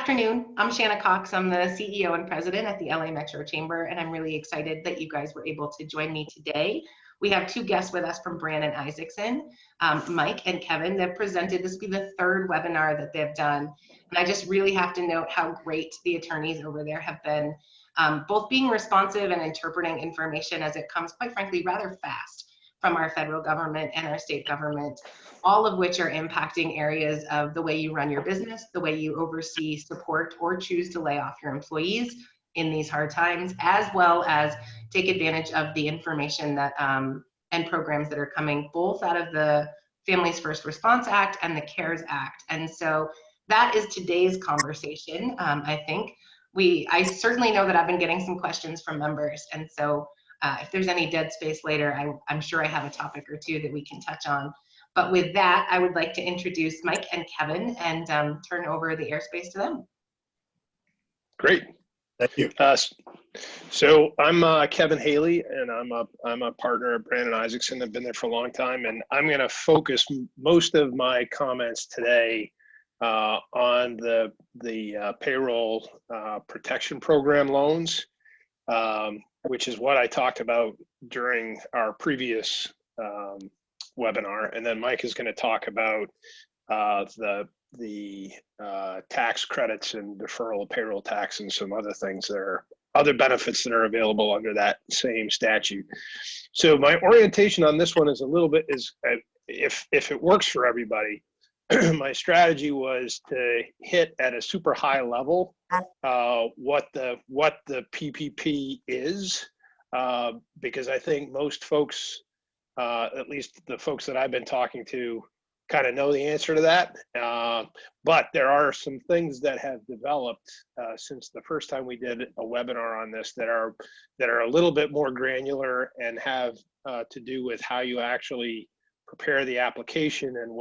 afternoon. I'm Shanna Cox. I'm the CEO and president at the LA Metro Chamber, and I'm really excited that you guys were able to join me today. We have two guests with us from Brann and Isaacson, Mike and Kevin. They've presented, this will be the third webinar that they've done. And I just really have to note how great the attorneys over there have been, both being responsive and interpreting information as it comes, quite frankly, rather fast from our federal government and our state government, all of which are impacting areas of the way you run your business, the way you oversee, support, or choose to lay off your employees in these hard times, as well as take advantage of the information that and programs that are coming both out of the Families First Response Act and the CARES Act. And so that is today's conversation. I think I certainly know that I've been getting some questions from members, and so if there's any dead space later, I'm sure I have a topic or two that we can touch on. But with that, I would like to introduce Mike and Kevin and turn over the airspace to them. Great. Thank you. So I'm Kevin Haley, and I'm a partner at Brann and Isaacson. I've been there for a long time, and I'm going to focus most of my comments today on the Payroll Protection Program loans, which is what I talked about during our previous webinar. And then Mike is going to talk about the tax credits and deferral of payroll tax and some other things that are other benefits that are available under that same statute. So my orientation on this one is a little bit if it works for everybody, my strategy was to hit at a super high level what the PPP is, because I think most folks, at least the folks that I've been talking to, kind of know the answer to that. But there are some things that have developed since the first time we did a webinar on this that are a little bit more granular and have to do with how you actually prepare the application and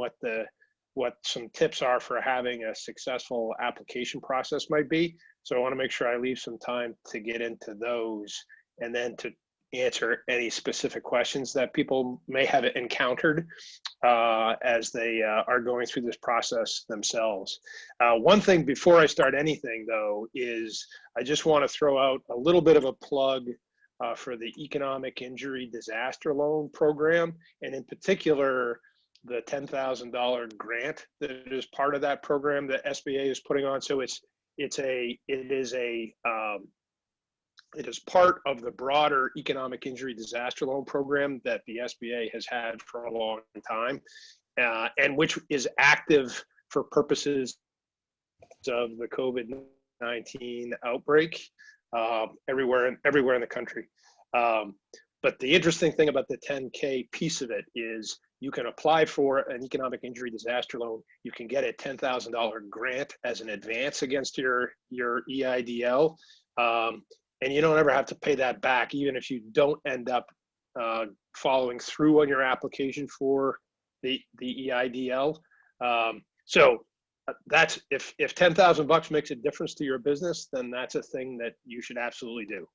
what some tips are for having a successful application process might be. So I want to make sure I leave some time to get into those and then to answer any specific questions that people may have encountered as they are going through this process themselves. One thing before I start anything though is I just want to throw out a little bit of a plug for the Economic Injury Disaster Loan Program, and in particular the $10,000 grant that is part of that program that SBA is putting on. So it is part of the broader Economic Injury Disaster Loan Program that the SBA has had for a long time, and which is active for purposes of the COVID-19 outbreak everywhere in the country. But the interesting thing about the 10K piece of it is you can apply for an economic injury disaster loan. You can get a $10,000 grant as an advance against your EIDL. And you don't ever have to pay that back, even if you don't end up following through on your application for the EIDL. So that's if $10,000 makes a difference to your business, then that's a thing that you should absolutely do.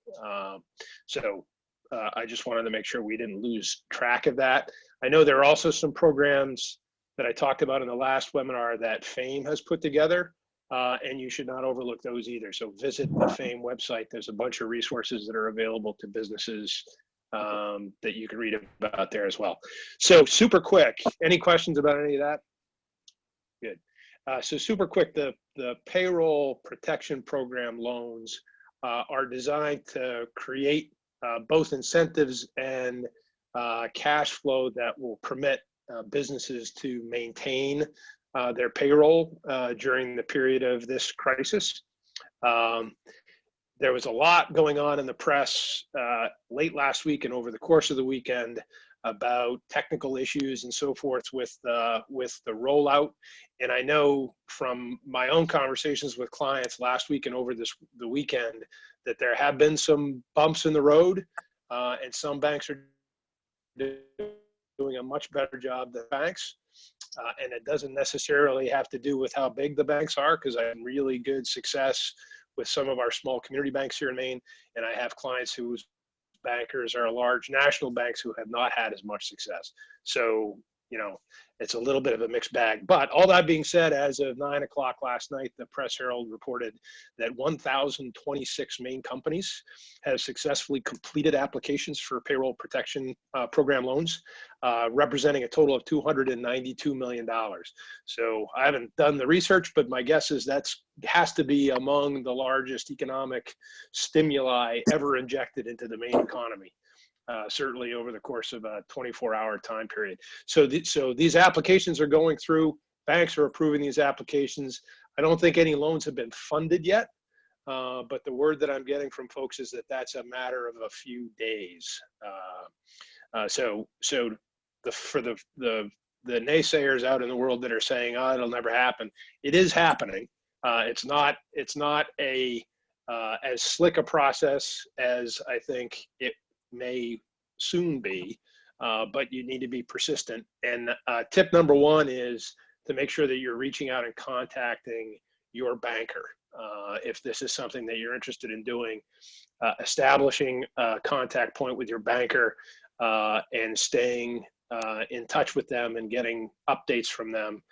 I just wanted to make sure we didn't lose track of that. I know there are also some programs that I talked about in the last webinar that FAME has put together. And you should not overlook those either. So visit the FAME website. There's a bunch of resources that are available to businesses that you can read about there as well. So super quick, any questions about any of that? Good. So super quick, the Payroll Protection Program loans are designed to create both incentives and cash flow that will permit businesses to maintain their payroll during the period of this crisis. There was a lot going on in the press late last week and over the course of the weekend about technical issues and so forth with the rollout. And I know from my own conversations with clients last week and over the weekend that there have been some bumps in the road, and some banks are doing a much better job than banks. And it doesn't necessarily have to do with how big the banks are, because I had really good success with some of our small community banks here in Maine, and I have clients whose bankers are large national banks who have not had as much success. So it's a little bit of a mixed bag. But all that being said, as of 9 o'clock last night, the Press Herald reported that 1,026 Maine companies have successfully completed applications for Payroll Protection Program loans, representing a total of $292 million. So I haven't done the research, but my guess is has to be among the largest economic stimuli ever injected into the Maine economy. Certainly over the course of a 24-hour time period. So these applications are going through. Banks are approving these applications. I don't think any loans have been funded yet, but the word that I'm getting from folks is that that's a matter of a few days. For the naysayers out in the world that are saying, "Oh, it'll never happen," it is happening. It's not a as slick a process as I think it may soon be, but you need to be persistent. And tip number one is to make sure that you're reaching out and contacting your banker. If this is something that you're interested in doing, establishing a contact point with your banker and staying in touch with them and getting updates from them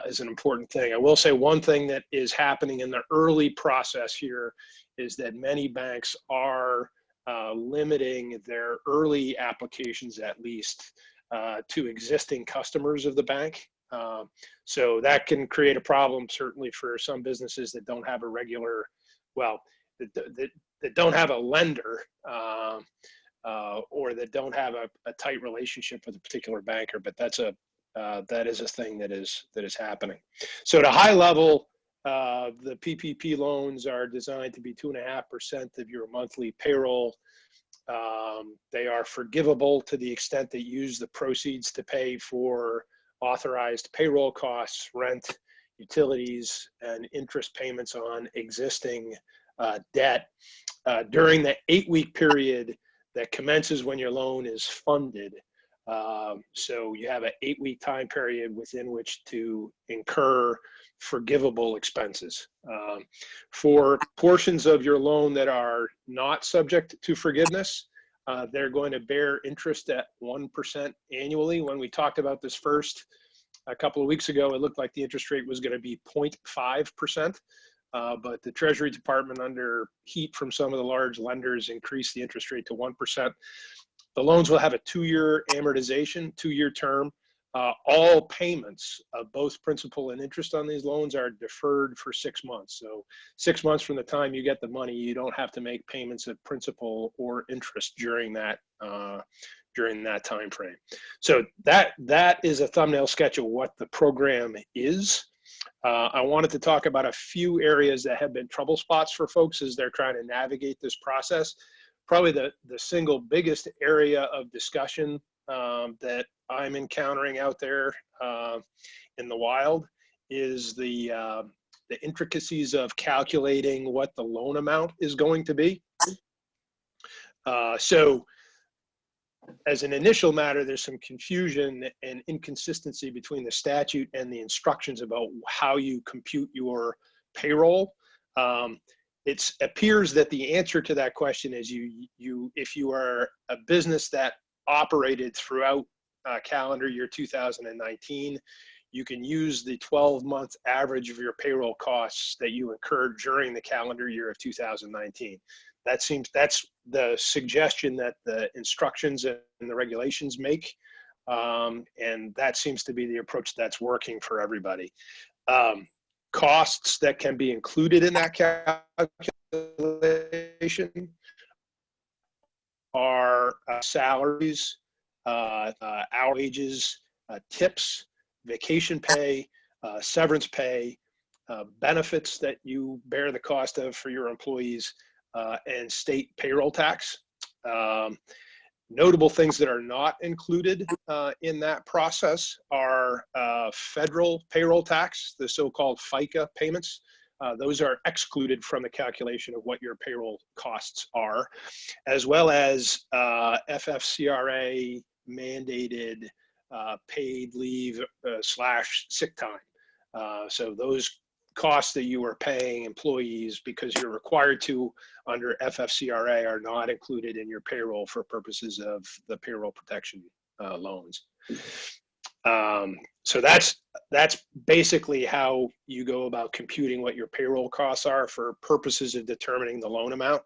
is an important thing. I will say one thing that is happening in the early process here is that many banks are limiting their early applications, at least, to existing customers of the bank. So that can create a problem, certainly, for some businesses that don't have a regular, that don't have a lender or that don't have a tight relationship with a particular banker. But that is a thing that is happening. So at a high level, the PPP loans are designed to be 2.5% of your monthly payroll. They are forgivable to the extent that you use the proceeds to pay for authorized payroll costs, rent, utilities, and interest payments on existing debt during the 8-week period that commences when your loan is funded. So you have an 8-week time period within which to incur forgivable expenses. For portions of your loan that are not subject to forgiveness, they're going to bear interest at 1% annually. When we talked about this first a couple of weeks ago, it looked like the interest rate was going to be 0.5%. But the Treasury Department, under heat from some of the large lenders, increased the interest rate to 1%. The loans will have a 2-year amortization, 2-year term. All payments of both principal and interest on these loans are deferred for 6 months. So 6 months from the time you get the money, you don't have to make payments of principal or interest during that time frame. So that is a thumbnail sketch of what the program is. I wanted to talk about a few areas that have been trouble spots for folks as they're trying to navigate this process. Probably the single biggest area of discussion that I'm encountering out there in the wild is the intricacies of calculating what the loan amount is going to be. So as an initial matter, there's some confusion and inconsistency between the statute and the instructions about how you compute your payroll. It appears that the answer to that question is if you are a business that operated throughout calendar year 2019, you can use the 12-month average of your payroll costs that you incurred during the calendar year of 2019. That's the suggestion that the instructions and the regulations make, and that seems to be the approach that's working for everybody. Costs that can be included in that calculation are salaries, hour wages, tips, vacation pay, severance pay, benefits that you bear the cost of for your employees, and state payroll tax. Notable things that are not included in that process are federal payroll tax, the so-called FICA payments. Those are excluded from the calculation of what your payroll costs are, as well as FFCRA mandated paid leave / sick time. So those costs that you are paying employees because you're required to under FFCRA are not included in your payroll for purposes of the payroll protection loans. So that's basically how you go about computing what your payroll costs are for purposes of determining the loan amount.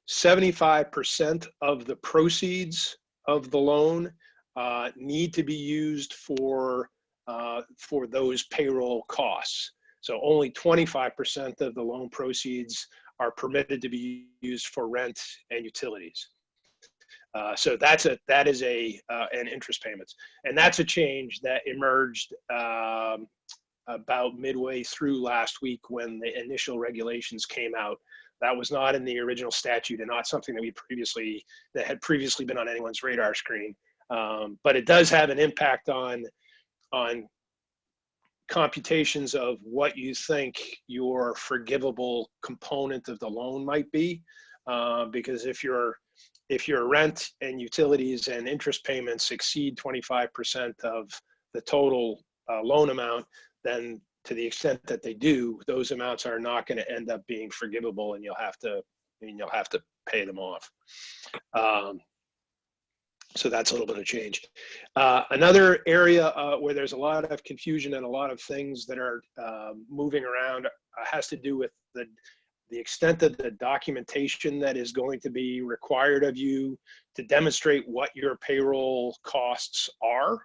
75% of the proceeds of the loan need to be used for those payroll costs. So only 25% of the loan proceeds are permitted to be used for rent and utilities. So that is an interest payments, and that's a change that emerged about midway through last week when the initial regulations came out. That was not in the original statute and not something that had previously been on anyone's radar screen. But it does have an impact on computations of what you think your forgivable component of the loan might be, because if your rent and utilities and interest payments exceed 25% of the total loan amount, then to the extent that they do, those amounts are not going to end up being forgivable, and you'll have to pay them off. So that's a little bit of change. Another area where there's a lot of confusion and a lot of things that are moving around has to do with the extent of the documentation that is going to be required of you to demonstrate what your payroll costs are.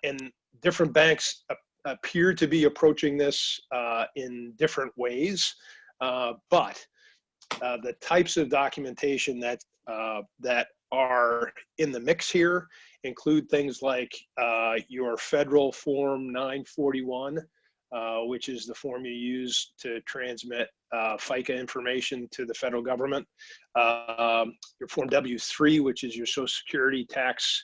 And different banks appear to be approaching this in different ways, but the types of documentation that are in the mix here include things like your federal Form 941, which is the form you use to transmit FICA information to the federal government, your Form W3, which is your Social Security tax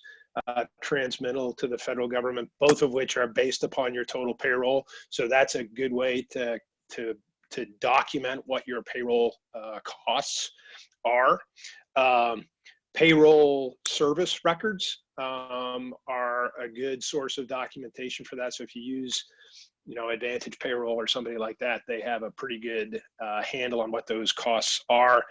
transmittal to the federal government, both of which are based upon your total payroll. So that's a good way to document what your payroll costs are. Payroll service records are a good source of documentation for that. So if you use, Advantage Payroll or somebody like that, they have a pretty good handle on what those costs are.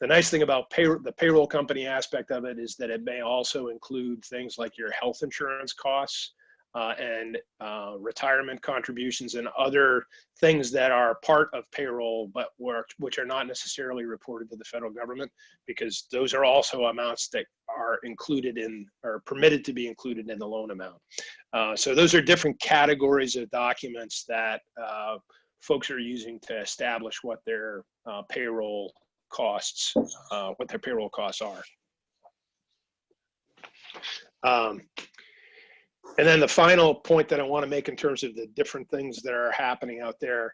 The nice thing about the payroll company aspect of it is that it may also include things like your health insurance costs and retirement contributions and other things that are part of payroll, but which are not necessarily reported to the federal government, because those are also amounts that are included in or permitted to be included in the loan amount. So those are different categories of documents that folks are using to establish what their payroll costs are. And then the final point that I want to make in terms of the different things that are happening out there,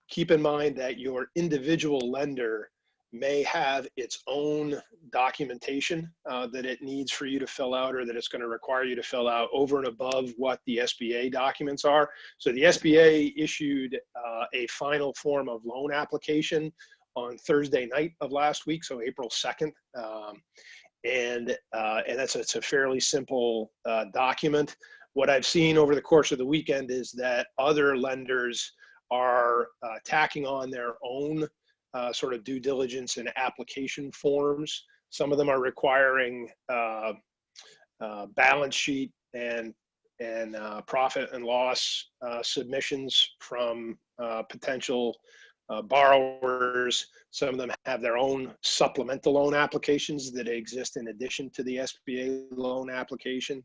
keep in mind that your individual lender may have its own documentation that it needs for you to fill out, or that it's going to require you to fill out over and above what the SBA documents are. So the SBA issued a final form of loan application on Thursday night of last week, so April 2nd. And it's a fairly simple document. What I've seen over the course of the weekend is that other lenders are tacking on their own sort of due diligence and application forms. Some of them are requiring balance sheet and profit and loss submissions from potential borrowers. Some of them have their own supplemental loan applications that exist in addition to the SBA loan application.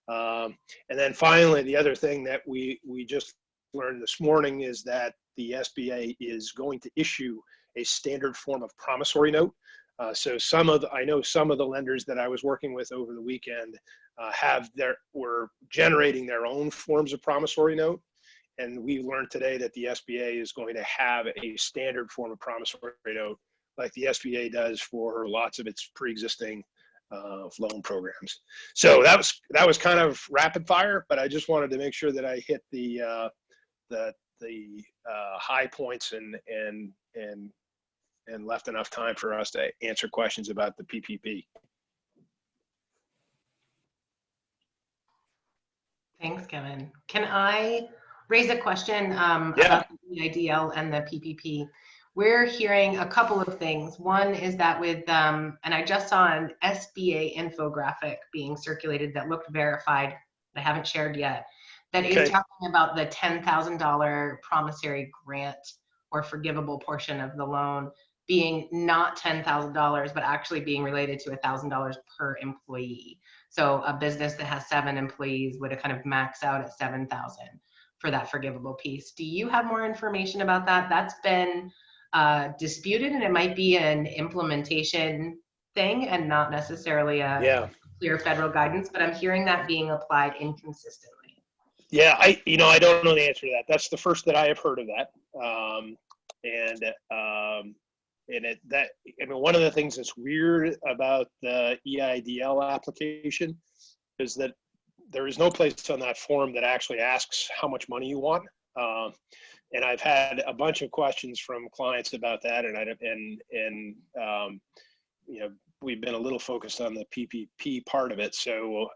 And then finally, the other thing that we just learned this morning is that the SBA is going to issue a standard form of promissory note. So I know some of the lenders that I was working with over the weekend were generating their own forms of promissory note. And we learned today that the SBA is going to have a standard form of promissory note like the SBA does for lots of its pre-existing loan programs. So that was kind of rapid fire, but I just wanted to make sure that I hit the high points and left enough time for us to answer questions about the PPP. Thanks, Kevin. Can I raise a question about the IDL and the PPP? we're hearing a couple of things. One is that with, and I just saw an SBA infographic being circulated that looked verified, that I haven't shared yet, that is talking about the $10,000 promissory grant or forgivable portion of the loan being not $10,000, but actually being related to $1,000 per employee. So a business that has 7 employees would kind of max out at 7,000 for that forgivable piece. Do you have more information about that? That's been disputed, and it might be an implementation thing and not necessarily a clear federal guidance, but I'm hearing that being applied inconsistently. Yeah, I don't know the answer to that. That's the first that I have heard of that. One of the things that's weird about the EIDL application is that there is no place on that form that actually asks how much money you want. And I've had a bunch of questions from clients about that, we've been a little focused on the PPP part of it. So,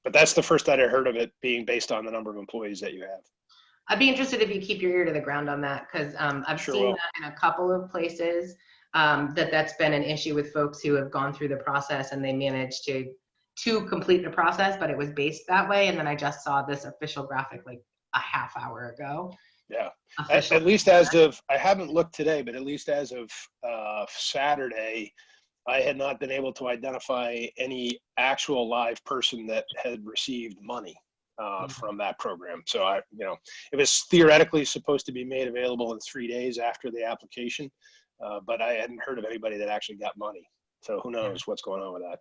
but that's the first that I heard of it being based on the number of employees that you have. I'd be interested if you keep your ear to the ground on that, because I've seen that in a couple of places, that's been an issue with folks who have gone through the process and they managed to complete the process, but it was based that way. And then I just saw this official graphic like a half hour ago. Yeah, at least as of, I haven't looked today, but at least as of Saturday, I had not been able to identify any actual live person that had received money from that program. So it was theoretically supposed to be made available in 3 days after the application, but I hadn't heard of anybody that actually got money. So who knows what's going on with that.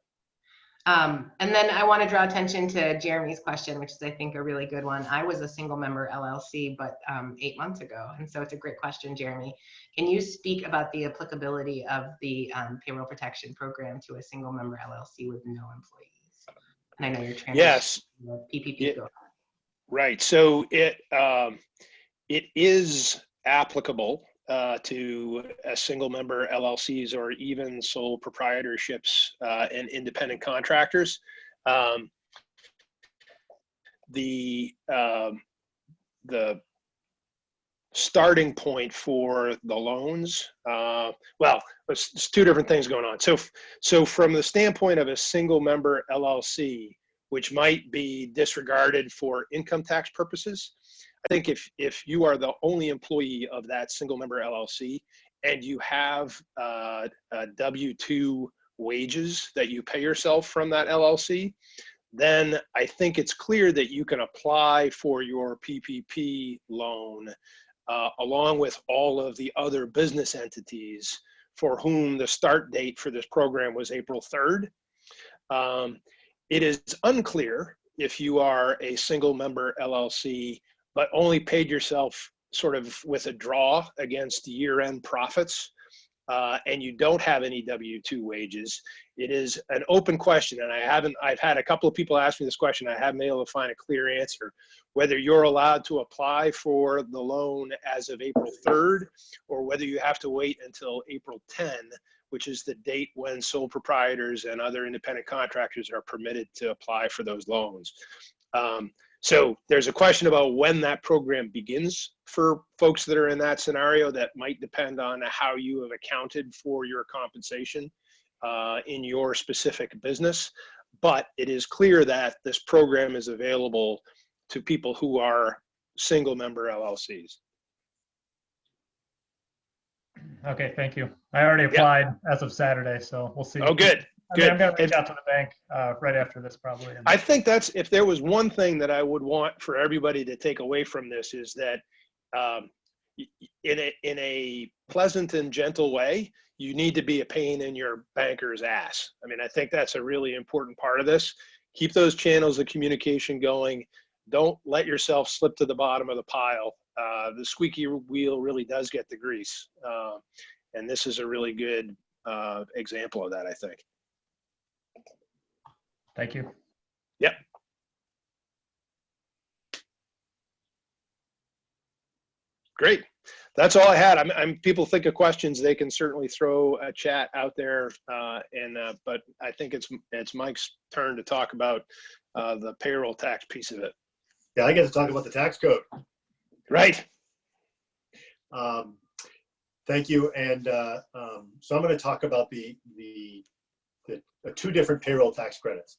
And then I want to draw attention to Jeremy's question, which is, I think, a really good one. I was a single member LLC, but 8 months ago. And so it's a great question, Jeremy. Can you speak about the applicability of the Payroll Protection Program to a single member LLC with no employees? And I know you're transitioning. Yes. PPP. Right. So it is applicable to a single member LLCs or even sole proprietorships and independent contractors. The starting point for the loans, well, it's 2 different things going on. So from the standpoint of a single member LLC, which might be disregarded for income tax purposes, I think if you are the only employee of that single member LLC and you have W-2 wages that you pay yourself from that LLC, then I think it's clear that you can apply for your PPP loan along with all of the other business entities for whom the start date for this program was April 3rd. It is unclear if you are a single member LLC but only paid yourself sort of with a draw against year-end profits, and you don't have any W-2 wages. It is an open question, and I've had a couple of people ask me this question. I haven't been able to find a clear answer, whether you're allowed to apply for the loan as of April 3rd, or whether you have to wait until April 10, which is the date when sole proprietors and other independent contractors are permitted to apply for those loans. So there's a question about when that program begins for folks that are in that scenario. That might depend on how you have accounted for your compensation in your specific business. But it is clear that this program is available to people who are single member LLCs. Okay, thank you. I already applied as of Saturday, so we'll see. Oh, good. Good. I'm going to reach out to the bank right after this, probably. I think that's, if there was one thing that I would want for everybody to take away from this, is that in a pleasant and gentle way, you need to be a pain in your banker's ass. I mean, I think that's a really important part of this. Keep those channels of communication going. Don't let yourself slip to the bottom of the pile. The squeaky wheel really does get the grease. And this is a really good example of that, I think. Thank you. Yep. Great. That's all I had. People think of questions, they can certainly throw a chat out there, but I think it's Mike's turn to talk about the payroll tax piece of it. Yeah, I get to talk about the tax code. Right. Thank you. And so I'm going to talk about the two different payroll tax credits.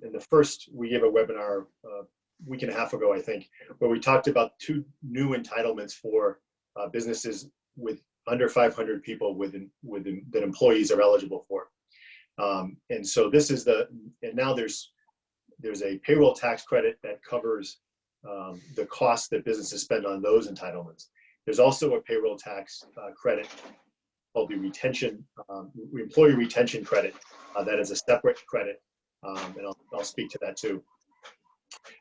In the first, we gave a webinar a week and a half ago, I think, where we talked about two new entitlements for businesses with under 500 people that employees are eligible for. And so this is and now there's a payroll tax credit that covers the costs that businesses spend on those entitlements. There's also a payroll tax credit called the employee retention credit. That is a separate credit, and I'll speak to that too.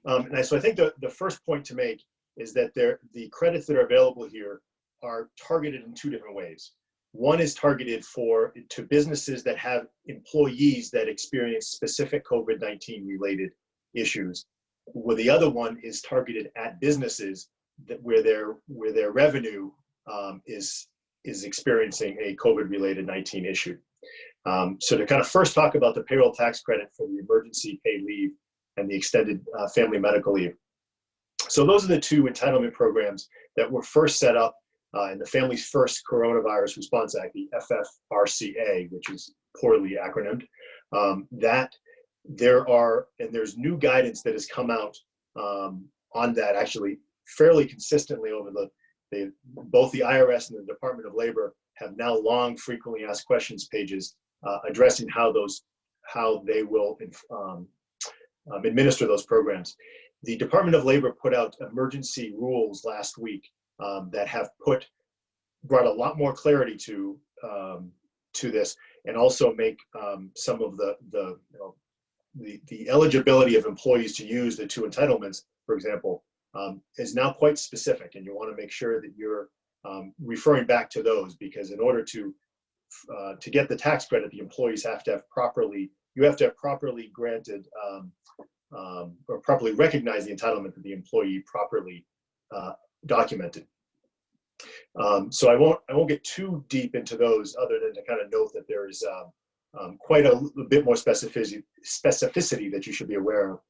So I think the first point to make is that the credits that are available here are targeted in two different ways. One is targeted to businesses that have employees that experience specific COVID-19 related issues, where the other one is targeted at businesses where their revenue is experiencing a COVID-related 19 issue. So to kind of first talk about the payroll tax credit for the emergency paid leave and the extended family medical leave. So those are the two entitlement programs that were first set up in the Families First Coronavirus Response Act, the FFRCA, which is poorly acronymed. There's new guidance that has come out on that actually fairly consistently over both the IRS and the Department of Labor have now long frequently asked questions pages addressing how they will administer those programs. The Department of Labor put out emergency rules last week that have brought a lot more clarity to this, and also make some of the eligibility of employees to use the two entitlements, for example, is now quite specific, and you want to make sure that you're referring back to those, because in order to get the tax credit, the employees have to have properly granted or properly recognized the entitlement that the employee properly documented. So I won't get too deep into those, other than to kind of note that there is quite a bit more specificity that you should be aware of.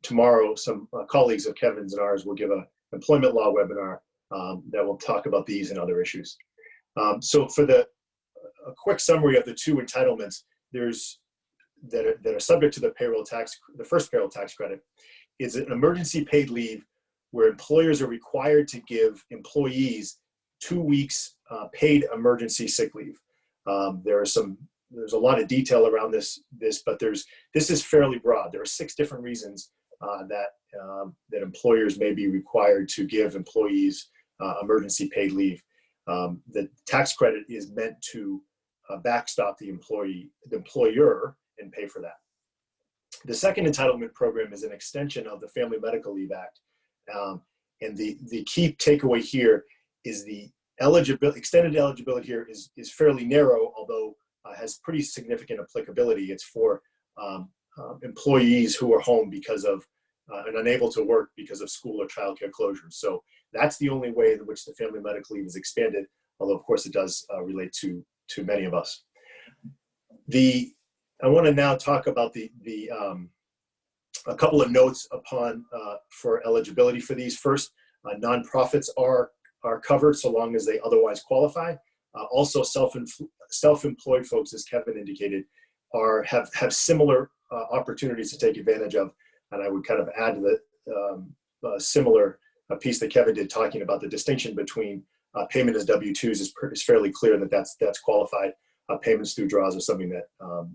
Tomorrow, some colleagues of Kevin's and ours will give an employment law webinar that will talk about these and other issues. So for a quick summary of the two entitlements that are subject to the first payroll tax credit is an emergency paid leave where employers are required to give employees 2 weeks paid emergency sick leave. There's a lot of detail around this, but this is fairly broad. There are 6 different reasons that employers may be required to give employees emergency paid leave. The tax credit is meant to backstop the employer and pay for that. The second entitlement program is an extension of the Family Medical Leave Act. And the key takeaway here is the extended eligibility here is fairly narrow, although has pretty significant applicability. It's for employees who are home because of and unable to work because of school or childcare closures. So that's the only way in which the family medical leave is expanded, although of course it does relate to many of us. I want to now talk about a couple of notes for eligibility for these. First, nonprofits are covered so long as they otherwise qualify. Also, self-employed folks, as Kevin indicated, have similar opportunities to take advantage of. And I would kind of add to the similar piece that Kevin did, talking about the distinction between payment as W-2s is fairly clear that's qualified. Payments through draws are something that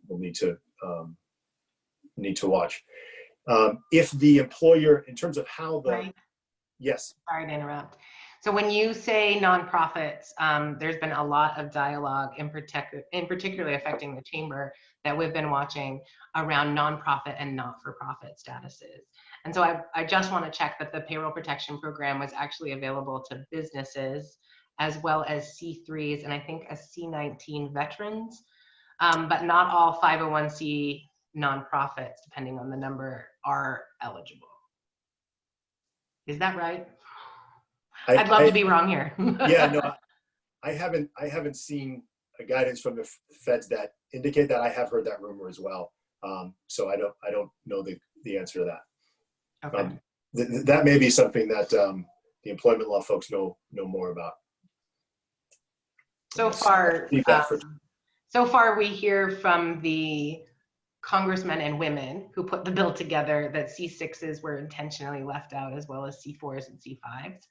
we'll need to watch. If the employer, in terms of how Right. Yes. Sorry to interrupt. So when you say nonprofits, there's been a lot of dialogue, in particularly affecting the chamber, that we've been watching around nonprofit and not-for-profit statuses. And so I just want to check that the Payroll Protection Program was actually available to businesses as well as C3s and I think a C19 veterans, but not all 501c nonprofits, depending on the number, are eligible. Is that right? I'd love to be wrong here. Yeah, no, I haven't seen a guidance from the feds that indicate that. I have heard that rumor as well. So I don't know the answer to that. Okay. That may be something that the employment law folks know more about. So far, Leave that for so far we hear from the congressmen and women who put the bill together that C6s were intentionally left out, as well as C4s and C5s.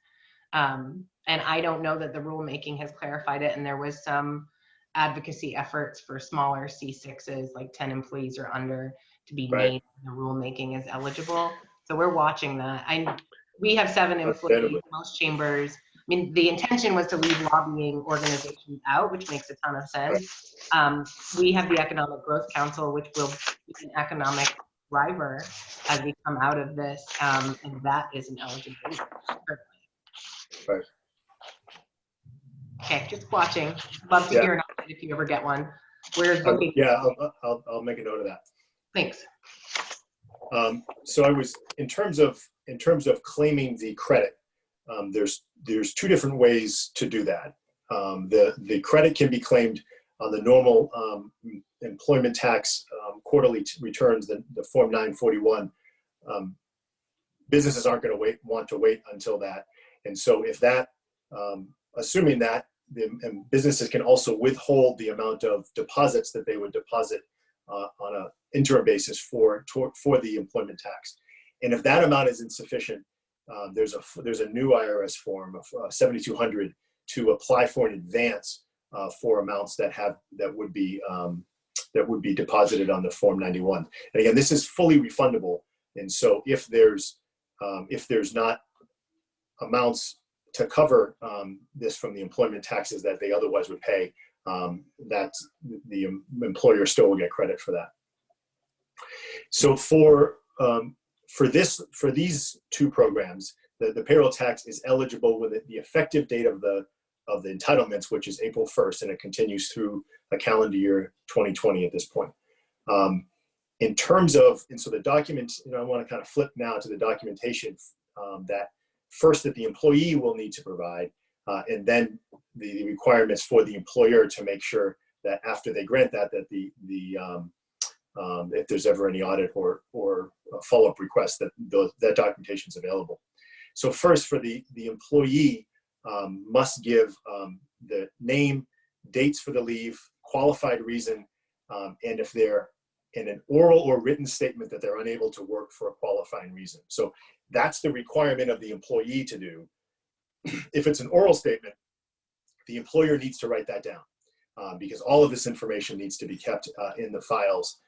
And I don't know that the rulemaking has clarified it, and there was some advocacy efforts for smaller C6s, like 10 employees or under, to be Right. named in the rulemaking as eligible. So we're watching that. We have 7 employees, Understandably. most chambers. I mean, the intention was to leave lobbying organizations out, which makes a ton of sense. We have the Economic Growth Council, which will be an economic driver as we come out of this, and that is an eligibility. Right. Okay, just watching. Love to Yeah. hear an update if you ever get one. We're looking. Yeah, I'll make a note of that. Thanks. So I was in terms of claiming the credit. There's 2 different ways to do that. The credit can be claimed on the normal employment tax quarterly returns, the Form 941. Businesses aren't going to want to wait until that, and so if that, assuming that and businesses can also withhold the amount of deposits that they would deposit on an interim basis for the employment tax, and if that amount is insufficient, there's a new IRS form of 7200 to apply for an advance for amounts that would be deposited on the Form 91. And again, this is fully refundable, and so if there's not amounts to cover this from the employment taxes that they otherwise would pay, that the employer still will get credit for that. So for these 2 programs, the payroll tax is eligible with the effective date of the entitlements, which is April 1st, and it continues through a calendar year 2020 at this point. In terms of, and so the document, I want to kind of flip now to the documentation that the employee will need to provide, and then the requirements for the employer to make sure that after they grant that if there's ever any audit or follow-up request, that documentation is available. So first, for the employee, must give the name, dates for the leave, qualified reason, and if they're in an oral or written statement that they're unable to work for a qualifying reason. So that's the requirement of the employee to do. If it's an oral statement, the employer needs to write that down because all of this information needs to be kept in the files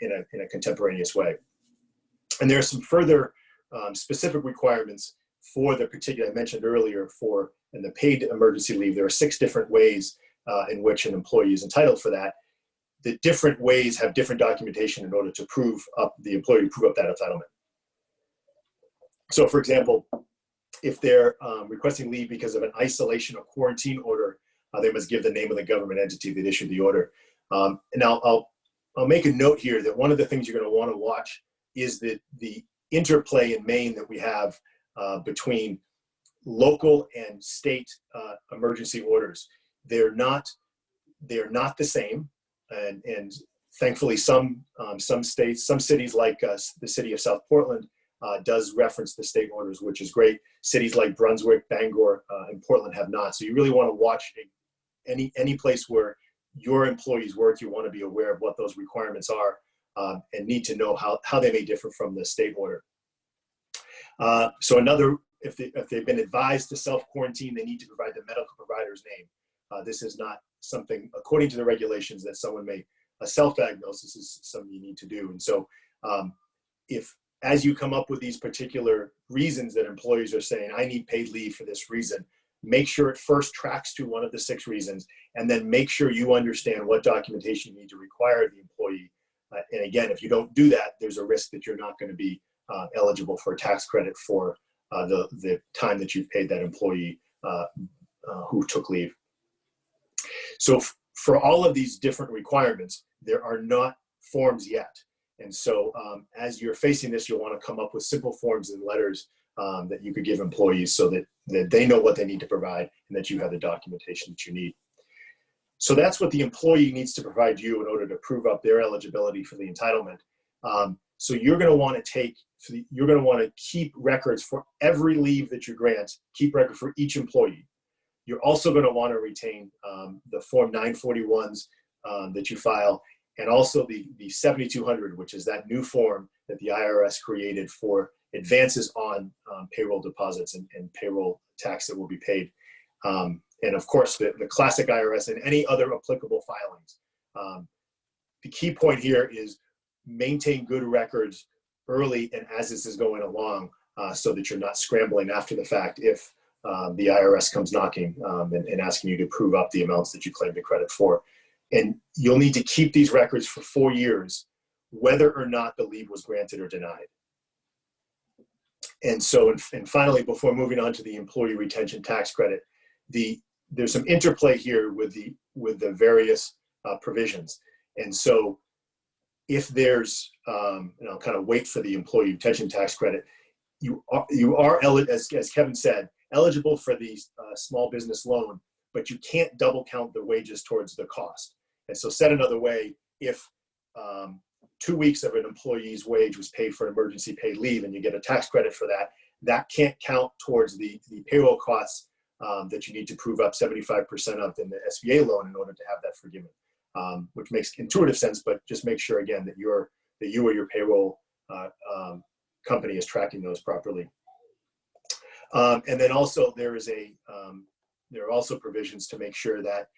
in a contemporaneous way. And there are some further specific requirements for the particular, I mentioned earlier, in the paid emergency leave. There are 6 different ways in which an employee is entitled for that. The different ways have different documentation in order to the employer to prove up that entitlement. So for example, if they're requesting leave because of an isolation or quarantine order, they must give the name of the government entity that issued the order. And I'll make a note here that one of the things you're going to want to watch is the interplay in Maine that we have between local and state emergency orders. They're not the same, and thankfully some states, some cities like the city of South Portland does reference the state orders, which is great. Cities like Brunswick, Bangor, and Portland have not. So you really want to watch any place where your employees work. You want to be aware of what those requirements are and need to know how they may differ from the state order. So if they've been advised to self-quarantine, they need to provide the medical provider's name. This is not something, according to the regulations, that someone may, a self-diagnosis is something you need to do. And so as you come up with these particular reasons that employees are saying, I need paid leave for this reason, make sure it first tracks to one of the 6 reasons, and then make sure you understand what documentation you need to require the employee. And again, if you don't do that, there's a risk that you're not going to be eligible for a tax credit for the time that you've paid that employee who took leave. So for all of these different requirements, there are not forms yet. And so as you're facing this, you'll want to come up with simple forms and letters that you could give employees so that they know what they need to provide and that you have the documentation that you need. So that's what the employee needs to provide you in order to prove up their eligibility for the entitlement. So you're going to want to keep records for every leave that you grant, keep record for each employee. You're also going to want to retain the Form 941s that you file, and also the 7200, which is that new form that the IRS created for advances on payroll deposits and payroll tax that will be paid. And of course, the classic IRS and any other applicable filings. The key point here is maintain good records early and as this is going along, so that you're not scrambling after the fact if the IRS comes knocking and asking you to prove up the amounts that you claim the credit for. And you'll need to keep these records for 4 years, whether or not the leave was granted or denied. And so, and finally, before moving on to the employee retention tax credit, there's some interplay here with the various provisions. And so, if there's, and I'll kind of wait for the employee retention tax credit, you are as Kevin said, eligible for the small business loan, but you can't double count the wages towards the cost. And so, said another way, if 2 weeks of an employee's wage was paid for emergency paid leave and you get a tax credit for that, that can't count towards the payroll costs that you need to prove up 75% of in the SBA loan in order to have that forgiven, which makes intuitive sense, but just make sure again that you or your payroll company is tracking those properly. And then also there are also provisions to make sure that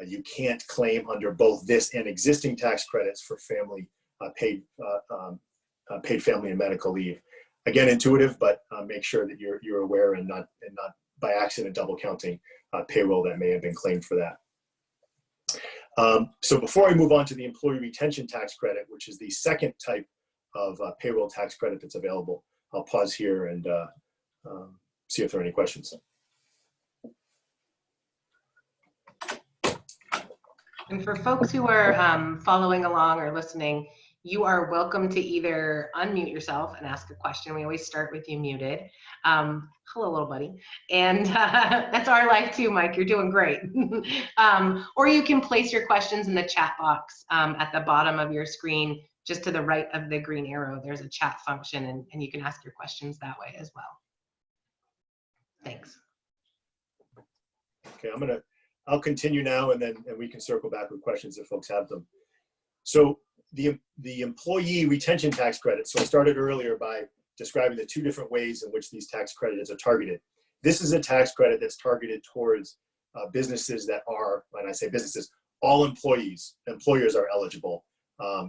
you can't claim under both this and existing tax credits for family paid family and medical leave. Again, intuitive, but make sure that you're aware and not by accident double counting payroll that may have been claimed for that. So before I move on to the employee retention tax credit, which is the second type of payroll tax credit that's available, I'll pause here and see if there are any questions. And for folks who are following along or listening, you are welcome to either unmute yourself and ask a question. We always start with you muted. Hello, little buddy. And that's our life too, Mike. You're doing great. Or you can place your questions in the chat box at the bottom of your screen, just to the right of the green arrow. There's a chat function, and you can ask your questions that way as well. Thanks. Okay, I'll continue now, and we can circle back with questions if folks have them. So the employee retention tax credit. So I started earlier by describing the two different ways in which these tax credits are targeted. This is a tax credit that's targeted towards businesses that are, when I say businesses, all employers are eligible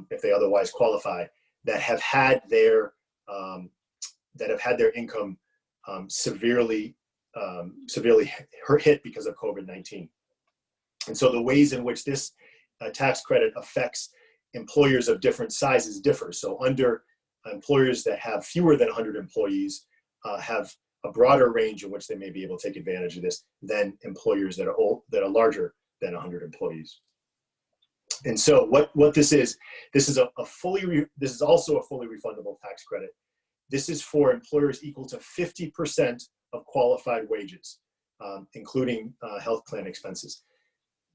if they otherwise qualify, that have had their income severely hit because of COVID-19. And so the ways in which this tax credit affects employers of different sizes differ. So under employers that have fewer than 100 employees have a broader range in which they may be able to take advantage of this than employers that are larger than 100 employees. And so what this is also a fully refundable tax credit. This is for employers equal to 50% of qualified wages, including health plan expenses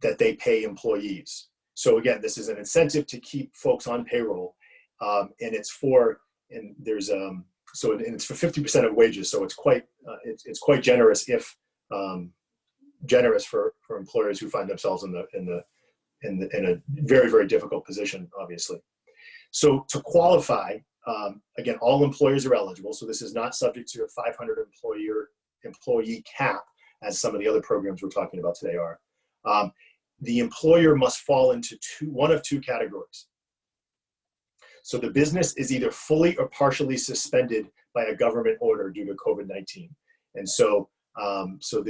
that they pay employees. So again, this is an incentive to keep folks on payroll, and it's for 50% of wages. So it's quite generous generous for employers who find themselves in a very, very difficult position, obviously. So to qualify, again, all employers are eligible. So this is not subject to a 500 employee cap, as some of the other programs we're talking about today are. The employer must fall into one of two categories. So the business is either fully or partially suspended by a government order due to COVID-19. And so, so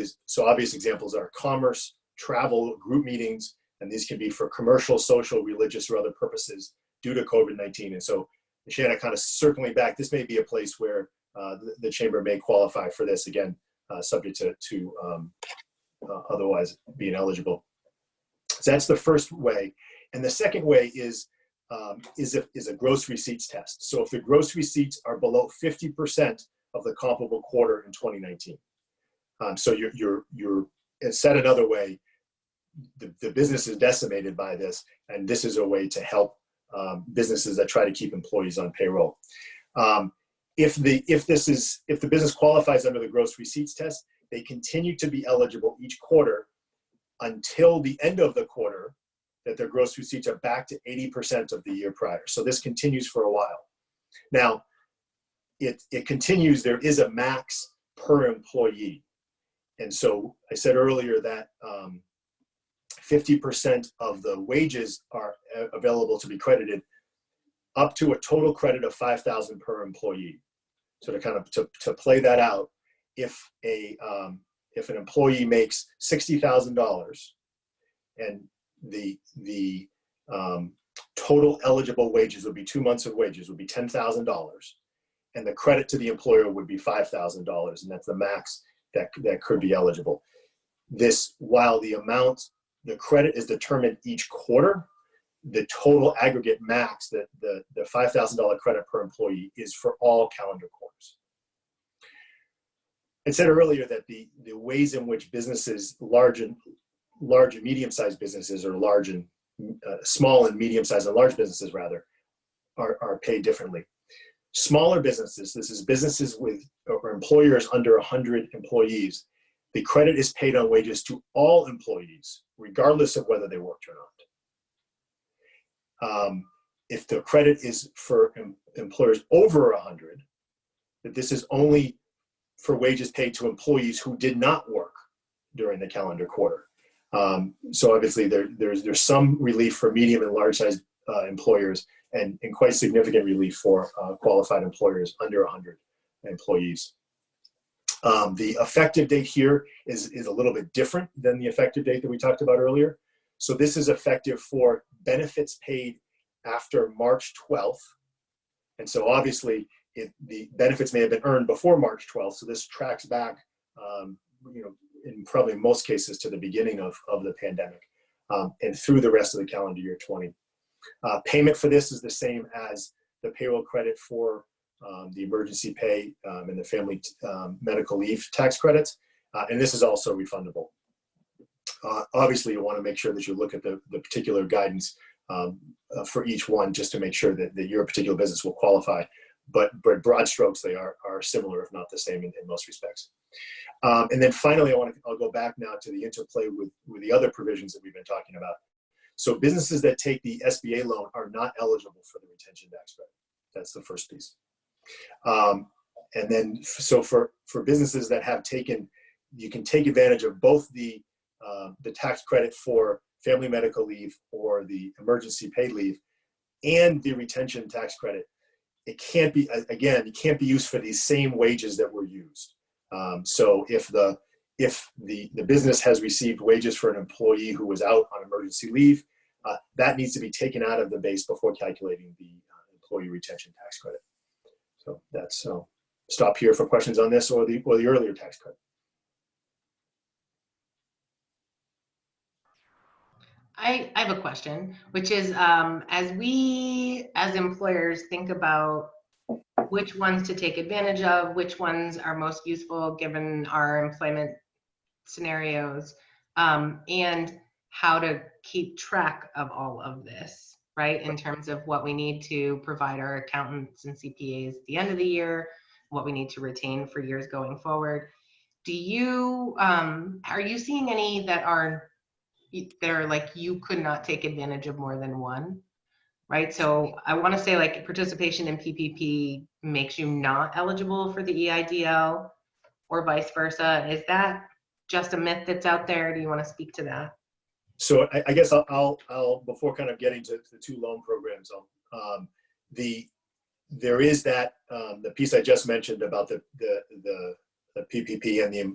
obvious examples are commerce, travel, group meetings, and these can be for commercial, social, religious, or other purposes due to COVID-19. And so, Shanna, kind of circling back, this may be a place where the chamber may qualify for this, again, subject to otherwise being eligible. So that's the first way. And the second way is a gross receipts test. So if the gross receipts are below 50% of the comparable quarter in 2019. So it's said another way, the business is decimated by this, and this is a way to help businesses that try to keep employees on payroll. If the business qualifies under the gross receipts test, they continue to be eligible each quarter until the end of the quarter that their gross receipts are back to 80% of the year prior. So this continues for a while. Now, it continues, there is a max per employee. And so I said earlier that 50% of the wages are available to be credited up to a total credit of $5,000 per employee. So to kind of to play that out, if an employee makes $60,000 and the total eligible wages would be 2 months of wages would be $10,000, and the credit to the employer would be $5,000, and that's the max that could be eligible. This, while the credit is determined each quarter, the total aggregate max, the $5,000 credit per employee, is for all calendar quarters. I said earlier that the ways in which businesses, large and medium-sized businesses, or small and medium-sized and large businesses rather, are paid differently. Smaller businesses, this is businesses with or employers under 100 employees, the credit is paid on wages to all employees, regardless of whether they worked or not. If the credit is for employers over 100, that this is only for wages paid to employees who did not work during the calendar quarter. So obviously there's some relief for medium and large sized employers, and quite significant relief for qualified employers under 100 employees. The effective date here is a little bit different than the effective date that we talked about earlier. So this is effective for benefits paid after March 12th. And so obviously the benefits may have been earned before March 12th. So this tracks back, in probably most cases to the beginning of the pandemic, and through the rest of the calendar year 20. Payment for this is the same as the payroll credit for the emergency pay and the family medical leave tax credits. And this is also refundable. Obviously, you want to make sure that you look at the particular guidance for each one, just to make sure that your particular business will qualify. But broad strokes, they are similar, if not the same, in most respects. And then finally, I'll go back now to the interplay with the other provisions that we've been talking about. So businesses that take the SBA loan are not eligible for the retention tax credit. That's the first piece. And then, so for businesses that have taken, you can take advantage of both the tax credit for family medical leave or the emergency paid leave and the retention tax credit. It can't be, again, it can't be used for these same wages that were used. So if the business has received wages for an employee who was out on emergency leave, that needs to be taken out of the base before calculating the employee retention tax credit. So that's, stop here for questions on this or the earlier tax credit. I have a question, which is, as we as employers think about which ones to take advantage of, which ones are most useful given our employment scenarios, and how to keep track of all of this, right? In terms of what we need to provide our accountants and CPAs at the end of the year, what we need to retain for years going forward. Do you, are you seeing any that are like you could not take advantage of more than one, right? So I want to say like participation in PPP makes you not eligible for the EIDL or vice versa. Is that just a myth that's out there? Do you want to speak to that? So I guess I'll before kind of getting to the two loan programs, there is that the piece I just mentioned about the PPP and the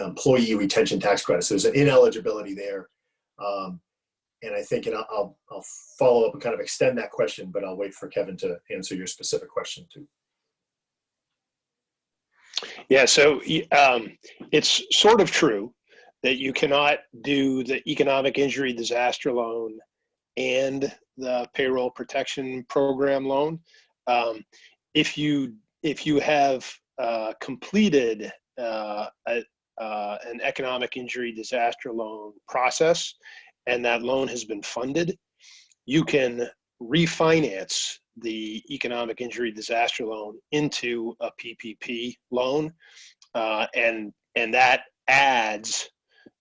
employee retention tax credit. So there's an ineligibility there, and I think I'll follow up and kind of extend that question, but I'll wait for Kevin to answer your specific question too. Yeah, so it's sort of true that you cannot do the economic injury disaster loan and the payroll protection program loan. If you have completed an economic injury disaster loan process and that loan has been funded, you can refinance the economic injury disaster loan into a PPP loan, and and that adds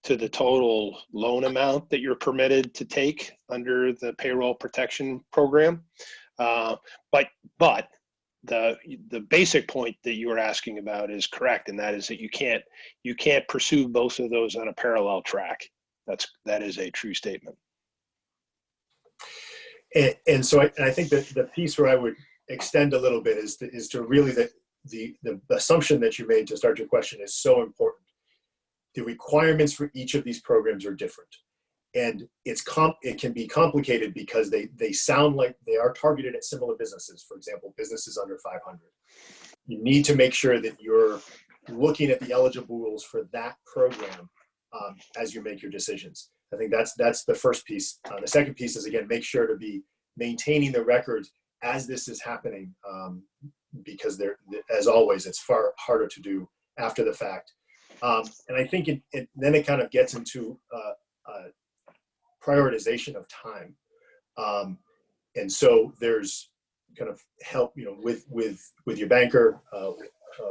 to the total loan amount that you're permitted to take under the Payroll Protection Program. But the basic point that you were asking about is correct, and that is that you can't pursue both of those on a parallel track. That is a true statement. And so I think that the piece where I would extend a little bit is to really the assumption that you made to start your question is so important. The requirements for each of these programs are different, and it can be complicated because they sound like they are targeted at similar businesses. For example, businesses under 500. You need to make sure that you're looking at the eligible rules for that program as you make your decisions. I think that's the first piece. The second piece is, again, make sure to be maintaining the records as this is happening, because as always, it's far harder to do after the fact. And I think then it kind of gets into prioritization of time. And so there's kind of help, with your banker,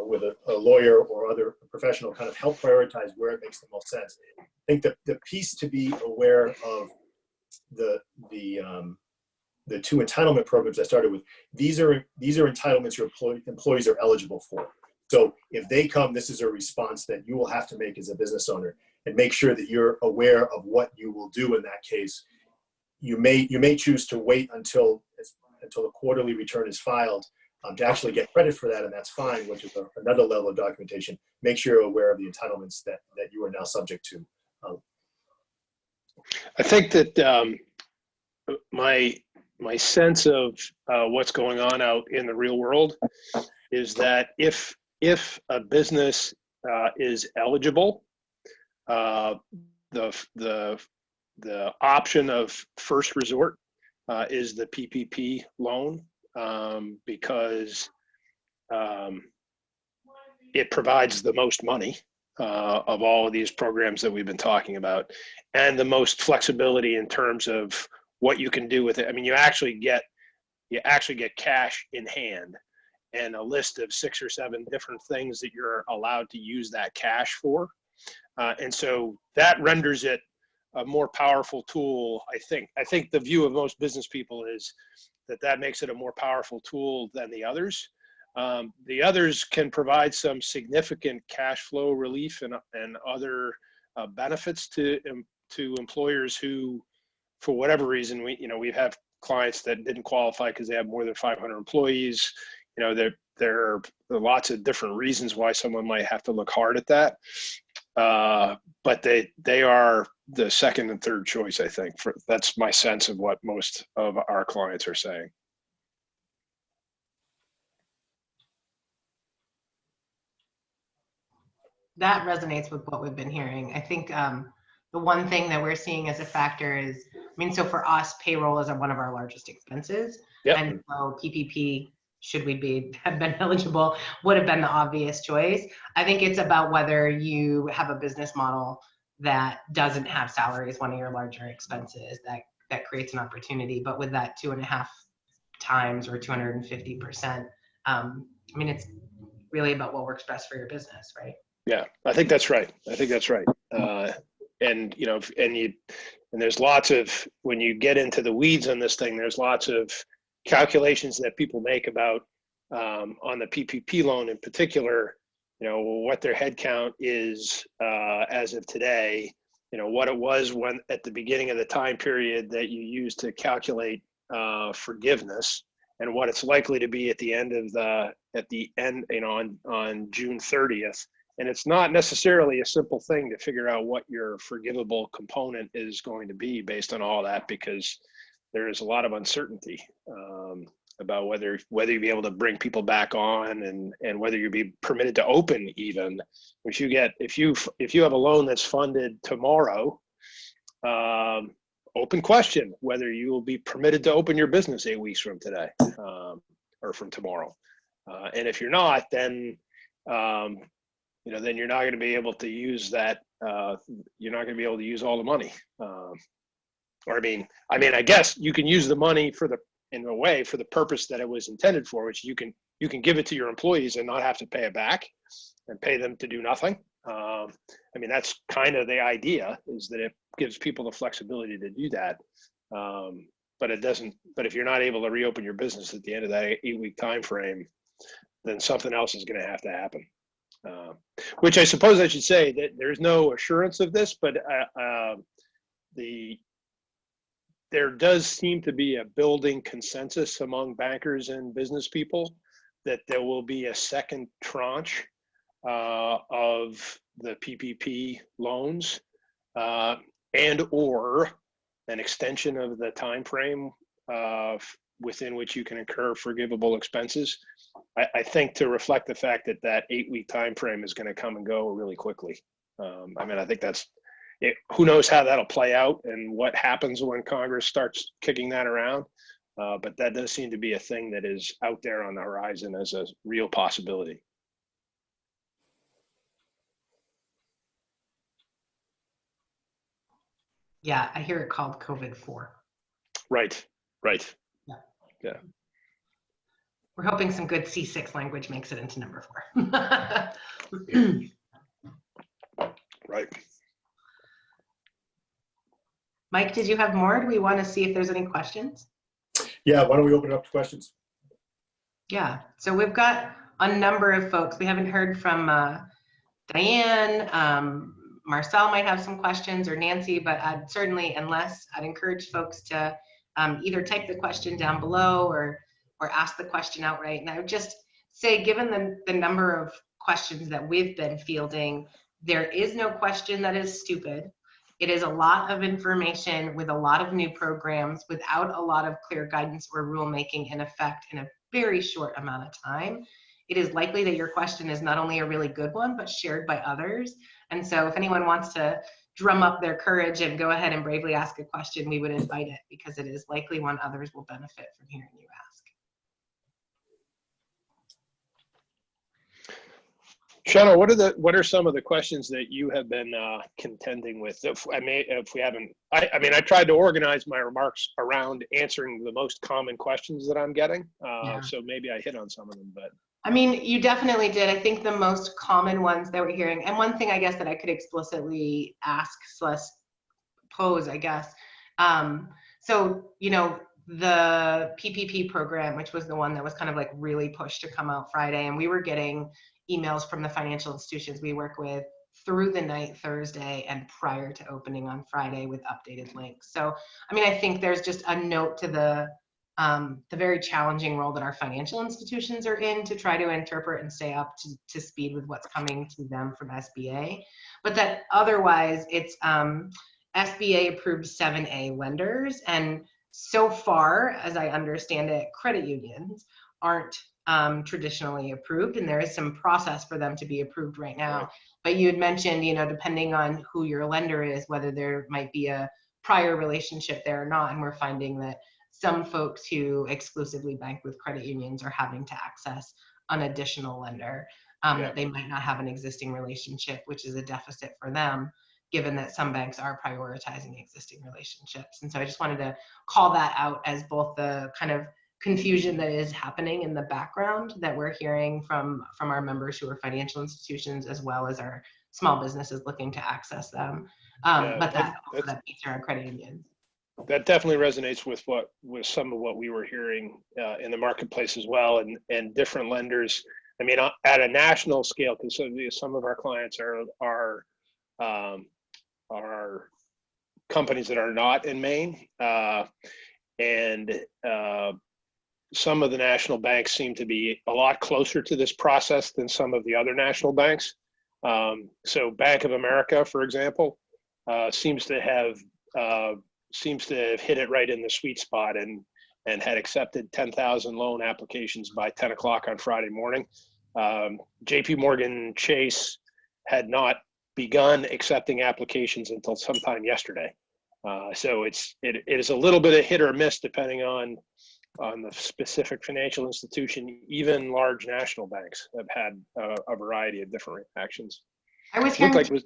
with a lawyer or other professional, kind of help prioritize where it makes the most sense. I think the piece to be aware of the two entitlement programs I started with, these are entitlements your employees are eligible for. So if they come, this is a response that you will have to make as a business owner, and make sure that you're aware of what you will do in that case. You may choose to wait until the quarterly return is filed to actually get credit for that, and that's fine, which is another level of documentation. Make sure you're aware of the entitlements that you are now subject to. I think that my sense of what's going on out in the real world is that if a business is eligible, the option of first resort is the PPP loan, because it provides the most money of all of these programs that we've been talking about, and the most flexibility in terms of what you can do with it. I mean, you actually get cash in hand and a list of 6 or 7 different things that you're allowed to use that cash for. And so that renders it a more powerful tool. I think the view of most business people is that makes it a more powerful tool than the others. The others can provide some significant cash flow relief and other benefits to employers who, for whatever reason, we have clients that didn't qualify because they have more than 500 employees. There are lots of different reasons why someone might have to look hard at that. But they are the second and third choice, I think. That's my sense of what most of our clients are saying. That resonates with what we've been hearing. I think the one thing that we're seeing as a factor is, so for us, payroll is one of our largest expenses. Yep. And so PPP, should we have been eligible, would have been the obvious choice. I think it's about whether you have a business model that doesn't have salary as one of your larger expenses, that creates an opportunity. But with that 2.5 times or 250%, it's really about what works best for your business, right? Yeah, I think that's right. And there's lots of, when you get into the weeds on this thing, there's lots of calculations that people make about on the PPP loan in particular, what their head count is as of today, what it was when at the beginning of the time period that you used to calculate forgiveness, and what it's likely to be at the end on June 30th. And it's not necessarily a simple thing to figure out what your forgivable component is going to be based on all that, because there is a lot of uncertainty about whether you'll be able to bring people back on, and whether you'll be permitted to open even. If you have a loan that's funded tomorrow, open question whether you will be permitted to open your business 8 weeks from today or from tomorrow. And if you're not, then then you're not going to be able to use that. You're not going to be able to use all the money. I guess you can use the money in a way for the purpose that it was intended for, which you can give it to your employees and not have to pay it back and pay them to do nothing. I mean, that's kind of the idea, is that it gives people the flexibility to do that. But it doesn't, but if you're not able to reopen your business at the end of that 8-week time frame, then something else is going to have to happen. Which I suppose I should say that there's no assurance of this, but there does seem to be a building consensus among bankers and business people that there will be a second tranche of the PPP loans and or an extension of the time frame within which you can incur forgivable expenses. I think to reflect the fact that that 8-week time frame is going to come and go really quickly. I mean, I think that's it. Who knows how that'll play out and what happens when Congress starts kicking that around. But that does seem to be a thing that is out there on the horizon as a real possibility. Yeah, I hear it called COVID-4. Right, right. Yeah. Yeah. We're hoping some good C6 language makes it into number 4. Right. Mike, did you have more? Do we want to see if there's any questions? Yeah, why don't we open it up to questions? Yeah, so we've got a number of folks. We haven't heard from Diane. Marcel might have some questions, or Nancy, but I'd encourage folks to either type the question down below or ask the question outright. And I would just say, given the number of questions that we've been fielding, there is no question that is stupid. It is a lot of information with a lot of new programs without a lot of clear guidance or rulemaking in effect in a very short amount of time. It is likely that your question is not only a really good one, but shared by others. And so if anyone wants to drum up their courage and go ahead and bravely ask a question, we would invite it, because it is likely one others will benefit from hearing you ask. Shauna, what are some of the questions that you have been contending with? I tried to organize my remarks around answering the most common questions that I'm getting. So maybe I hit on some of them, but. I mean, you definitely did. I think the most common ones that we're hearing, and one thing I guess that I could explicitly ask / pose, I guess. So, the PPP program, which was the one that was kind of like really pushed to come out Friday, and we were getting emails from the financial institutions we work with through the night Thursday and prior to opening on Friday with updated links. So, I mean, I think there's just a note to the very challenging role that our financial institutions are in to try to interpret and stay up to speed with what's coming to them from SBA. But that otherwise, it's SBA approved 7A lenders. And so far, as I understand it, credit unions aren't traditionally approved, and there is some process for them to be approved right now. Right. But you had mentioned, depending on who your lender is, whether there might be a prior relationship there or not, and we're finding that some folks who exclusively bank with credit unions are having to access an additional lender that they might not have an existing relationship, which is a deficit for them, given that some banks are prioritizing existing relationships. And so I just wanted to call that out as both the kind of confusion that is happening in the background that we're hearing from our members who are financial institutions, as well as our small businesses looking to access them. But that piece around credit unions. That definitely resonates with some of what we were hearing in the marketplace as well, and different lenders. I mean, at a national scale, because some of our clients are companies that are not in Maine, and some of the national banks seem to be a lot closer to this process than some of the other national banks. So Bank of America, for example, seems to have hit it right in the sweet spot and had accepted 10,000 loan applications by 10 o'clock on Friday morning. JP Morgan Chase had not begun accepting applications until sometime yesterday. So it is a little bit of hit or miss depending on the specific financial institution. Even large national banks have had a variety of different reactions. I was hearing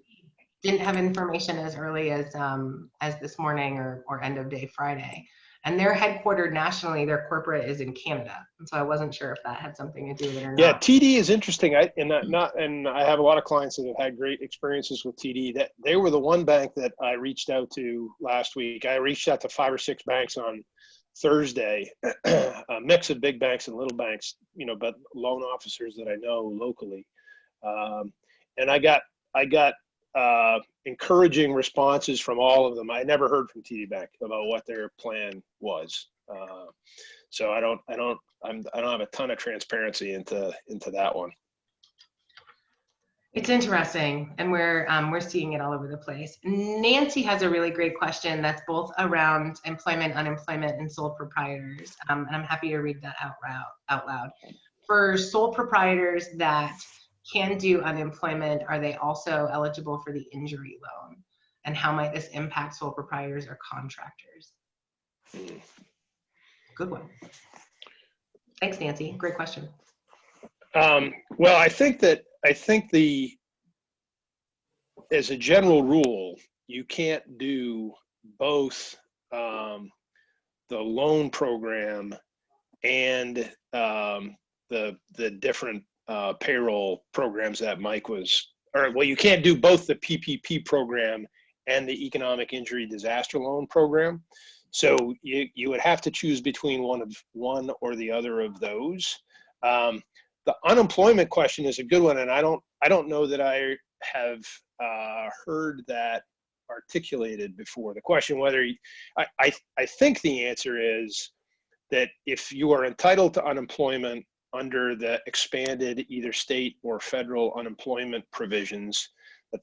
didn't have information as early as this morning or end of day Friday. and they're headquartered nationally. Their corporate is in Canada, and so I wasn't sure if that had something to do with it or Yeah, not. TD is interesting. And I have a lot of clients that have had great experiences with TD. That they were the one bank that I reached out to last week. I reached out to 5 or 6 banks on Thursday, a mix of big banks and little banks, but loan officers that I know locally. And I got encouraging responses from all of them. I never heard from TD Bank about what their plan was. So I don't have a ton of transparency into that one. It's interesting, and we're seeing it all over the place. Nancy has a really great question that's both around employment, unemployment, and sole proprietors. And I'm happy to read that out loud. For sole proprietors that can do unemployment, are they also eligible for the injury loan? And how might this impact sole proprietors or contractors? Good one. Thanks, Nancy. Great question. Well, I think as a general rule, you can't do both the loan program and the different payroll programs that Mike was, you can't do both the PPP program and the economic injury disaster loan program. So you would have to choose between one or the other of those. The unemployment question is a good one, and I don't know that I have heard that articulated before. The question whether I think the answer is that if you are entitled to unemployment under the expanded either state or federal unemployment provisions,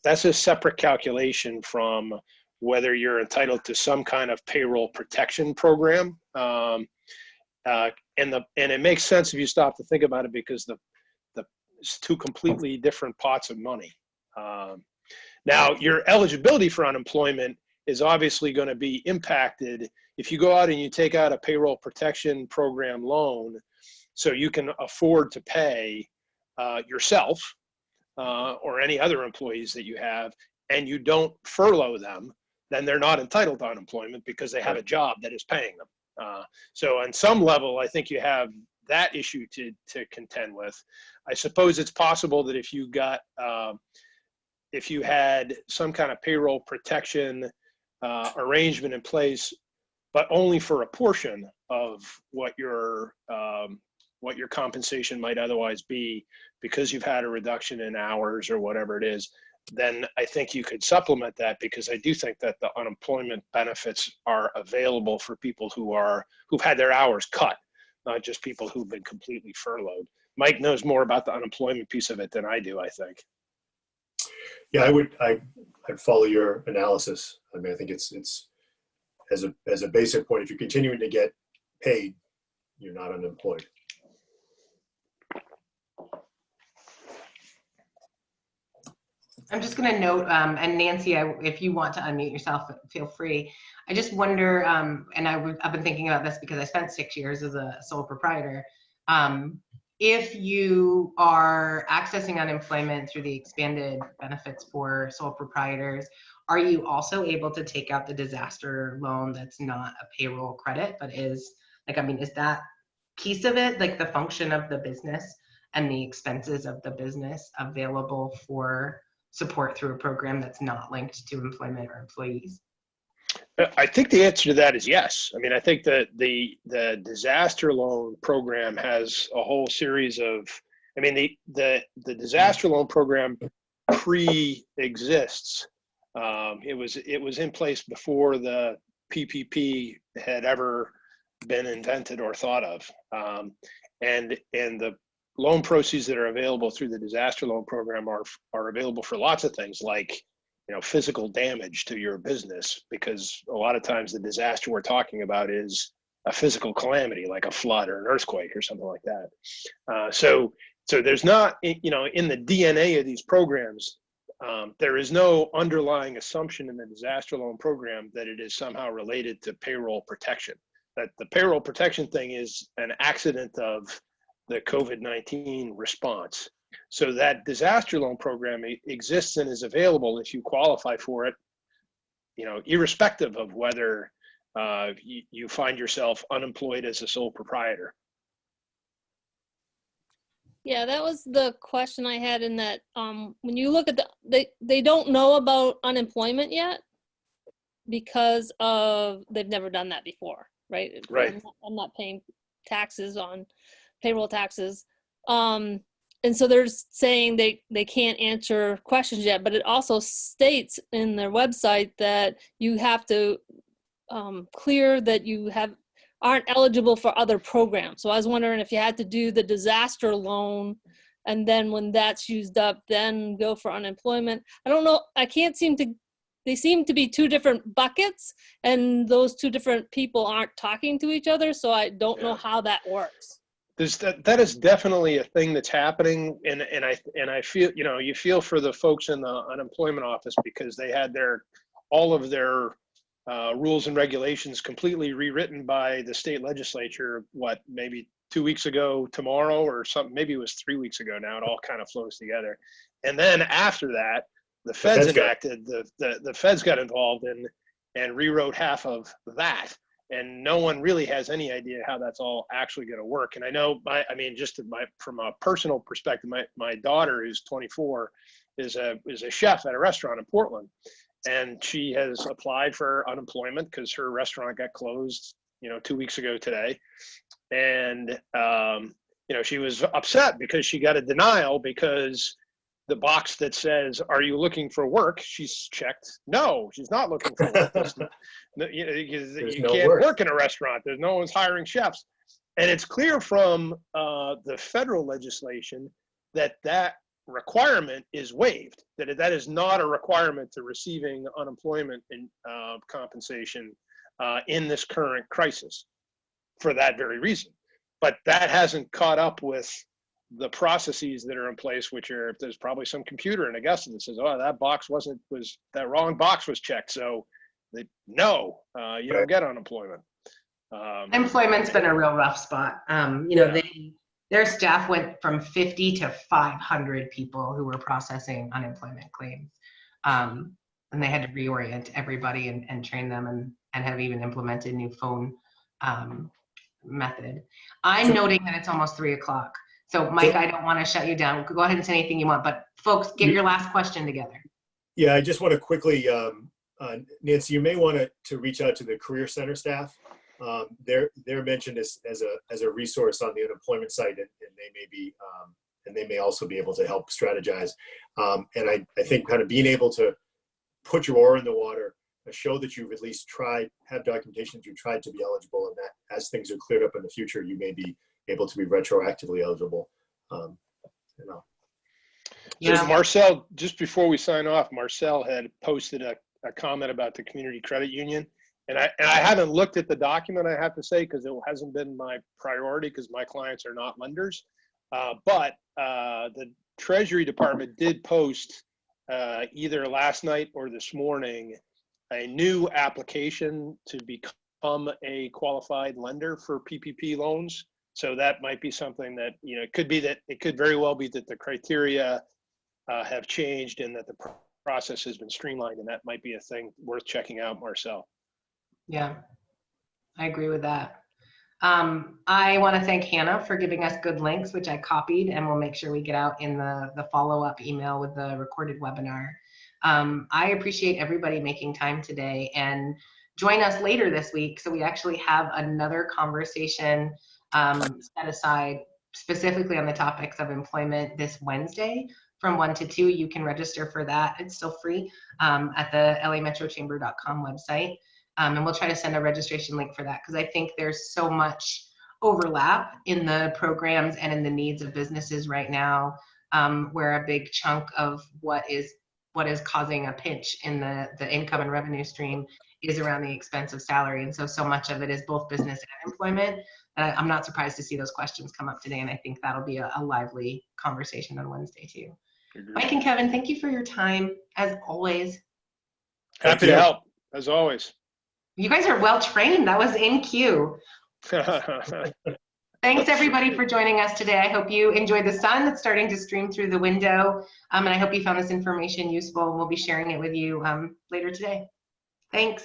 that's a separate calculation from whether you're entitled to some kind of payroll protection program. And it makes sense if you stop to think about it, because it's 2 completely different pots of money. Now, your eligibility for unemployment is obviously going to be impacted if you go out and you take out a payroll protection program loan, so you can afford to pay yourself or any other employees that you have, and you don't furlough them, then they're not entitled to unemployment because they have a job that is paying them. So on some level, I think you have that issue to contend with. I suppose it's possible that if you had some kind of payroll protection arrangement in place, but only for a portion of what your compensation might otherwise be, because you've had a reduction in hours or whatever it is, then I think you could supplement that, because I do think that the unemployment benefits are available for people who've had their hours cut, not just people who've been completely furloughed. Mike knows more about the unemployment piece of it than I do, I think. Yeah, I'd follow your analysis. I mean, I think it's as a basic point, if you're continuing to get paid, you're not unemployed. I'm just going to note, and Nancy, if you want to unmute yourself, feel free. I just wonder, and I've been thinking about this because I spent 6 years as a sole proprietor. If you are accessing unemployment through the expanded benefits for sole proprietors, are you also able to take out the disaster loan that's not a payroll credit, but is that piece of it, like the function of the business and the expenses of the business, available for support through a program that's not linked to employment or employees? I think the answer to that is yes. I mean, I think that the disaster loan program has a whole series of, the disaster loan program pre-exists. It was in place before the PPP had ever been invented or thought of. And the loan proceeds that are available through the disaster loan program are available for lots of things, like physical damage to your business, because a lot of times the disaster we're talking about is a physical calamity, like a flood or an earthquake or something like that. So there's not, in the DNA of these programs, there is no underlying assumption in the disaster loan program that it is somehow related to payroll protection. That the payroll protection thing is an accident of the COVID-19 response. So that disaster loan program exists and is available if you qualify for it, irrespective of whether you find yourself unemployed as a sole proprietor. Yeah, that was the question I had in that, when you look at they don't know about unemployment yet because they've never done that before, right? Right. I'm not paying taxes on payroll taxes. And so they're saying they can't answer questions yet, but it also states in their website that you have to clear that you aren't eligible for other programs. So I was wondering if you had to do the disaster loan, and then when that's used up, then go for unemployment. I don't know. They seem to be two different buckets, and those two different people aren't talking to each other. So I don't know how that works. That is definitely a thing that's happening, and I feel, you feel for the folks in the unemployment office, because they had all of their rules and regulations completely rewritten by the state legislature, maybe 2 weeks ago tomorrow or something, maybe it was 3 weeks ago now. It all kind of flows together. And then after that, the feds enacted, the feds got involved and rewrote half of that. And no one really has any idea how that's all actually going to work. And I know, from a personal perspective, my daughter, who's 24, is a chef at a restaurant in Portland. And she has applied for unemployment because her restaurant got closed, 2 weeks ago today. And, she was upset because she got a denial, because the box that says, "Are you looking for work?" she's checked. No, she's not looking for work. You can't work in a restaurant. There's no one's hiring chefs. And it's clear from the federal legislation that requirement is waived, that is not a requirement to receiving unemployment and compensation in this current crisis, for that very reason. But that hasn't caught up with the processes that are in place, which are, there's probably some computer in Augusta that says, "Oh, that wrong box was checked." So you don't get unemployment. Employment's been a real rough spot. Their staff went from 50 to 500 people who were processing unemployment claims. And they had to reorient everybody and train them, and have even implemented new phone method. I'm noting that it's almost 3 o'clock. So Mike, I don't want to shut you down. Go ahead and say anything you want, but folks, get your last question together. Yeah, I just want to quickly, Nancy, you may want to reach out to the Career Center staff. They're mentioned as a resource on the unemployment site, and they may also be able to help strategize. And I think kind of being able to put your oar in the water, show that you've at least have documentation that you've tried to be eligible, and that as things are cleared up in the future, you may be able to be retroactively eligible. So Marcel, just before we sign off, Marcel had posted a comment about the community credit union. And I haven't looked at the document, I have to say, because it hasn't been my priority, because my clients are not lenders. But the Treasury Department did post either last night or this morning a new application to become a qualified lender for PPP loans. So that might be something that, it could very well be that the criteria have changed and that the process has been streamlined, and that might be a thing worth checking out, Marcel. Yeah, I agree with that. I want to thank Hannah for giving us good links, which I copied, and we'll make sure we get out in the follow-up email with the recorded webinar. I appreciate everybody making time today, and join us later this week. So we actually have another conversation set aside specifically on the topics of employment this Wednesday from 1 to 2. You can register for that. It's still free at the lametrochamber.com website. And we'll try to send a registration link for that, because I think there's so much overlap in the programs and in the needs of businesses right now, where a big chunk of what is causing a pinch in the income and revenue stream is around the expense of salary. And so much of it is both business and employment. And I'm not surprised to see those questions come up today. And I think that'll be a lively conversation on Wednesday too. Mike and Kevin, thank you for your time, as always. Happy to help, as always. You guys are well trained. That was in queue. Thanks everybody for joining us today. I hope you enjoyed the sun that's starting to stream through the window. And I hope you found this information useful. We'll be sharing it with you later today. Thanks.